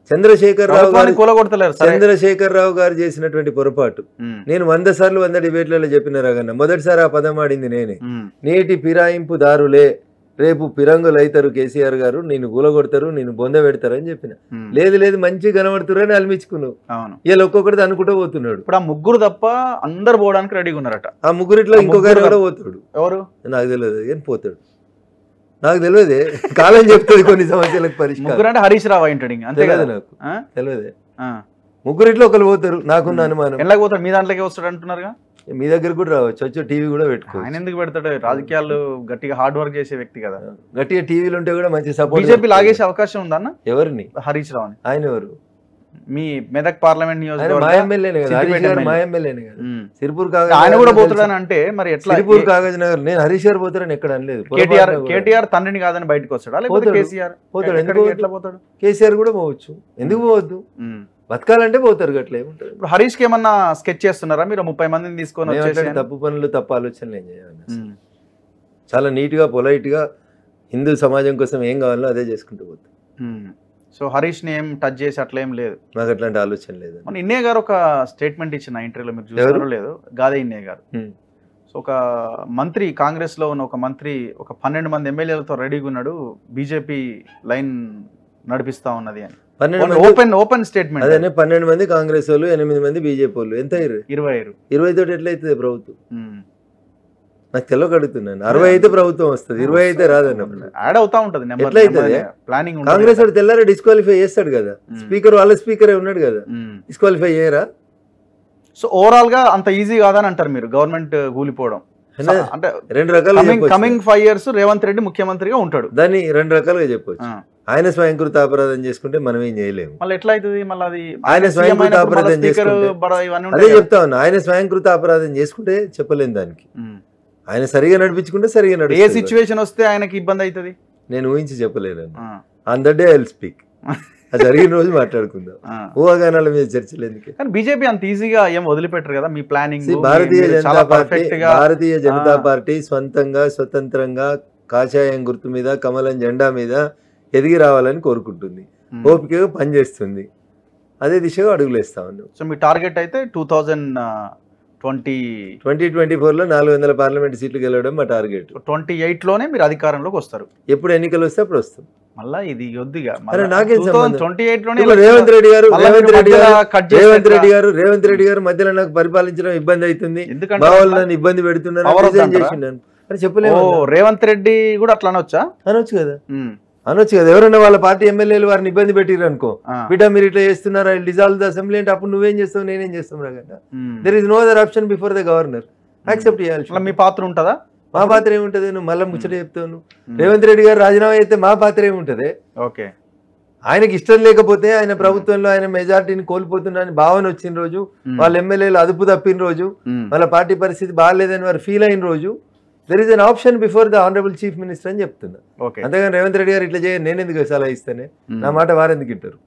చంద్రశేఖర్ రావు గారు చేసినటువంటి పొరపాటు నేను 100 సార్లు 100 డిబేట్లలో చెప్పిన రాగన్న మొదటిసారి ఆ పదం ఆడింది నేనే. నేటి ఫిరాయింపు దారులే రేపు పిరంగులు అవుతారు కేసీఆర్ గారు, నేను కూలగొడతారు, నేను బొంద పెడతారు అని చెప్పిన. లేదు లేదు మంచి కనబడుతురని అల్మించుకున్నావు. ఇలా ఒక్కొక్కటి అనుకుంటూ పోతున్నాడు. ఇప్పుడు ఆ ముగ్గురు తప్ప అందరు పోవడానికి రెడీగా ఉన్నారట. ఆ ముగ్గురిట్లో ఇంకొక కూడా పోతాడు. ఎవరు నాకు తెలియదు ఏం పోతాడు, నాకు తెలియదే. కాలం చెప్తుంది కొన్ని సమస్యలకు పరిష్కారం. ముగ్గురు అంటే హరీష్ రావు ఏంటాడు, అంతే కదా, నాకు తెలియదే. ముగ్గురిట్లో ఒకరు పోతారు, నాకున్న అనుమానం. ఎలా పోతాడు? మీ దాంట్లోకి వస్తాడు అంటున్నారుగా. మీ దగ్గర కూడా రావచ్చు, వచ్చి టీవీ కూడా పెట్టుకో. ఆయన ఎందుకు పెడతాడు? రాజకీయాలు గట్టిగా హార్డ్ వర్క్ చేసే వ్యక్తి కదా. గట్టిగా టీవీలు ఉంటే కూడా మంచి సపోర్ట్. బీజేపీ లాగేసే అవకాశం ఉందన్న ఎవరిని? హరీష్ రావు. ఆయన ఎవరు? మీ మెదక్ పార్లమెంట్ నియోజకవర్గం సిరిపూర్ ఆయన కూడా పోతాడని అంటే మరి ఎట్లా? సిరిపూర్ కాగజ్ నగర్ నేను హరీష్ గారు పోతారని ఎక్కడ అనలేదు. కేటీఆర్ తండ్రిని కాదని బయటకు వస్తాడా? కేసీఆర్ పోతాడు. ఎట్లా పోతాడు? కేసీఆర్ కూడా పోవచ్చు, ఎందుకు పోవద్దు? బతకాలంటే పోతారు. గట్ల ఏముంటుంది? ఇప్పుడు హరీష్ కి ఏమన్నా స్కెచ్ చేస్తున్నారా మీరు? 30 మందిని తీసుకొని తప్పు పనులు తప్పు ఆలోచనలు ఏం చేయాలి? చాలా నీట్ గా పొలైట్ గా హిందూ సమాజం కోసం ఏం కావాలో అదే చేసుకుంటూ పోతాం. సో హరీష్ ని ఏం టచ్ చేసి అట్లా ఏం లేదు, నాకు అట్లాంటి ఆలోచన లేదు. మన ఇన్నయ్య గారు ఒక స్టేట్మెంట్ ఇచ్చిన ఇంటర్వ్యూలో, మీరు చూసారో లేదు, గాదే ఇన్నయ్య గారు. సో ఒక మంత్రి, కాంగ్రెస్ లో ఉన్న ఒక మంత్రి ఒక 12 మంది ఎమ్మెల్యేలతో రెడీగా ఉన్నాడు, బీజేపీ లైన్ నడిపిస్తా ఉన్నది అని. Open statement. అదే 12 మంది కాంగ్రెస్ వాళ్ళు, 8 మంది బీజేపీ వాళ్ళు. ఎంత 20 తోటి ఎట్లయితుంది ప్రభుత్వం? నాకు తెలియక అడుగుతున్నాను. 60 అయితే ప్రభుత్వం వస్తుంది, 20 అయితే రాదన్నప్పుడు యాడ్ అవుతా ఉంటది. ఎట్లయితుంది? ప్లానింగ్ కాంగ్రెస్ వాడు తెల్లారా డిస్క్వాలిఫై చేస్తాడు కదా, స్పీకర్ వాళ్ళ స్పీకరే ఉన్నాడు కదా, డిస్క్వాలిఫై చేయరా? సో ఓవరాల్ గా అంత ఈజీ కాదని అంటారు మీరు, గవర్నమెంట్ కూలిపోవడం అంటే. 2 రకాలు. కమింగ్ 5 years రేవంత్ రెడ్డి ముఖ్యమంత్రిగా ఉంటాడు, దాన్ని 2 రకాలుగా చెప్పొచ్చు. ఆయన స్వయంకృత అపరాధం చేసుకుంటే మనం ఏం చేయలేము. మళ్ళీ ఎట్లా అవుతుంది? మళ్ళీ అది ఆయన స్వయంకృత అపరాధం చేసుకుంటే, అదే చెప్తా ఉన్నా, ఆయన స్వయంకృత అపరాధం చేసుకుంటే చెప్పలేను దానికి. ఆయన సరిగా నడిపించుకుంటే సరిగా నడుపు. ఏ సిచ్యువేషన్ వస్తే ఆయనకి ఇబ్బంది అవుతుంది నేను ఊహించి చెప్పలేను. On the day I will speak. అది జరిగిన రోజు మాట్లాడుకుందాం, ఊహాగానాల మీద చర్చలు ఎందుకు? కానీ బీజేపీ అంత ఈజీగా ఏం వదిలిపెట్టరు కదా. మీ ప్లానింగ్ భారతీయ జనతా పార్టీ స్వంతంగా స్వతంత్రంగా కాషాయం గుర్తు మీద కమలం జెండా మీద ఎదిగి రావాలని కోరుకుంటుంది, ఓపికగా పనిచేస్తుంది, అదే దిశగా అడుగులేస్తా ఉన్నాం. సో మీ టార్గెట్ అయితే 2024లో 400 పార్లమెంట్ సీట్లు గెలవడం మా టార్గెట్. 28లోనే మీరు అధికారంలోకి వస్తారు. ఎప్పుడు ఎన్నికలు వస్తే అప్పుడు వస్తాం. మళ్ళా ఇది వద్దుగా. నాకేం 28లోనే రేవంత్ రెడ్డి గారు మధ్యలో నాకు పరిపాలించడం ఇబ్బంది అవుతుంది, నన్ను ఇబ్బంది పెడుతున్నారు అని చెప్పలేము. రేవంత్ రెడ్డి కూడా అట్లా అనొచ్చు కదా. ఎవరన్నా వాళ్ళ పార్టీ ఎమ్మెల్యేలు వారిని ఇబ్బంది పెట్టిరు అనుకో, బిడ్డ మీరు ఇట్లా చేస్తున్నారు, డిజాల్వ్ ద అసెంబ్లీ అంటే అప్పుడు నువ్వేం చేస్తావు నేనేం చేస్తాం రాగంట. There is no other option before the governor. Accept చేయాలి. మీ పాత్ర ఉంటుందా? మా పాత్ర ఏముంటది? నువ్వు మళ్ళీ ముచ్చట చెప్తావు. రేవంత్ రెడ్డి గారు రాజీనామా అయితే మా పాత్ర ఏముంటది? ఓకే, ఆయనకి ఇష్టం లేకపోతే, ఆయన ప్రభుత్వంలో ఆయన మెజార్టీని కోల్పోతున్నా భావన వచ్చిన రోజు, వాళ్ళ ఎమ్మెల్యేలు అదుపు తప్పిన రోజు, వాళ్ళ పార్టీ పరిస్థితి బాగాలేదని వారు ఫీల్ అయిన రోజు, there is an option before the honourable chief minister అని చెప్తున్నా. అంతేగాని రేవంత్ రెడ్డి గారు ఇట్లా చేయ నేను ఎందుకు సలహా ఇస్తానే, నా మాట వారెందుకు వింటారు?